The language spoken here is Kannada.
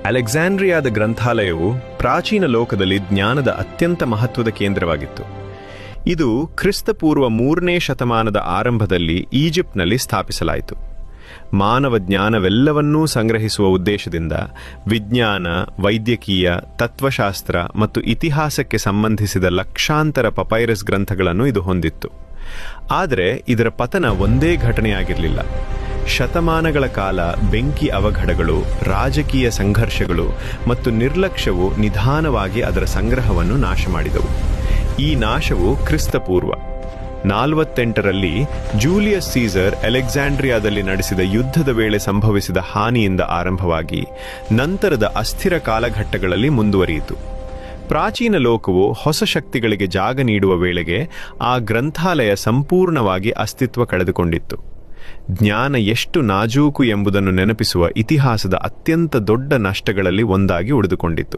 ಅಲೆಕ್ಸಾಂಡ್ರಿಯಾದ ಗ್ರಂಥಾಲಯವು ಪ್ರಾಚೀನ ಲೋಕದಲ್ಲಿ ಜ್ಞಾನದ ಅತ್ಯಂತ ಮಹತ್ವದ ಕೇಂದ್ರವಾಗಿತ್ತು. ಇದು ಕ್ರಿಸ್ತಪೂರ್ವ 3ನೇ ಶತಮಾನದ ಆರಂಭದಲ್ಲಿ ಈಜಿಪ್ಟ್ನಲ್ಲಿ ಸ್ಥಾಪಿಸಲಾಯಿತು. ಮಾನವ ಜ್ಞಾನವೆಲ್ಲವನ್ನೂ ಸಂಗ್ರಹಿಸುವ ಉದ್ದೇಶದಿಂದ ವಿಜ್ಞಾನ, ವೈದ್ಯಕೀಯ, ತತ್ವಶಾಸ್ತ್ರ ಮತ್ತು ಇತಿಹಾಸಕ್ಕೆ ಸಂಬಂಧಿಸಿದ ಲಕ್ಷಾಂತರ ಪಪೈರಸ್ ಗ್ರಂಥಗಳನ್ನು ಇದು ಹೊಂದಿತ್ತು. ಆದರೆ ಇದರ ಪತನ ಒಂದೇ ಘಟನೆಯಾಗಿರಲಿಲ್ಲ. ಶತಮಾನಗಳ ಕಾಲ ಬೆಂಕಿ ಅವಘಡಗಳು, ರಾಜಕೀಯ ಸಂಘರ್ಷಗಳು ಮತ್ತು ನಿರ್ಲಕ್ಷ್ಯವು ನಿಧಾನವಾಗಿ ಅದರ ಸಂಗ್ರಹವನ್ನು ನಾಶ ಮಾಡಿದವು. ಈ ನಾಶವು ಕ್ರಿಸ್ತಪೂರ್ವ 48ರಲ್ಲಿ ಜೂಲಿಯಸ್ ಸೀಸರ್ ಅಲೆಕ್ಸಾಂಡ್ರಿಯಾದಲ್ಲಿ ನಡೆಸಿದ ಯುದ್ಧದ ವೇಳೆ ಸಂಭವಿಸಿದ ಹಾನಿಯಿಂದ ಆರಂಭವಾಗಿ ನಂತರದ ಅಸ್ಥಿರ ಕಾಲಘಟ್ಟಗಳಲ್ಲಿ ಮುಂದುವರಿಯಿತು. ಪ್ರಾಚೀನ ಲೋಕವು ಹೊಸ ಶಕ್ತಿಗಳಿಗೆ ಜಾಗ ನೀಡುವ ವೇಳೆಗೆ ಆ ಗ್ರಂಥಾಲಯ ಸಂಪೂರ್ಣವಾಗಿ ಅಸ್ತಿತ್ವ ಕಳೆದುಕೊಂಡಿತ್ತು. ಜ್ಞಾನ ಎಷ್ಟು ನಾಜೂಕು ಎಂಬುದನ್ನು ನೆನಪಿಸುವ ಇತಿಹಾಸದ ಅತ್ಯಂತ ದೊಡ್ಡ ನಷ್ಟಗಳಲ್ಲಿ ಒಂದಾಗಿ ಉಳಿದುಕೊಂಡಿತ್ತು.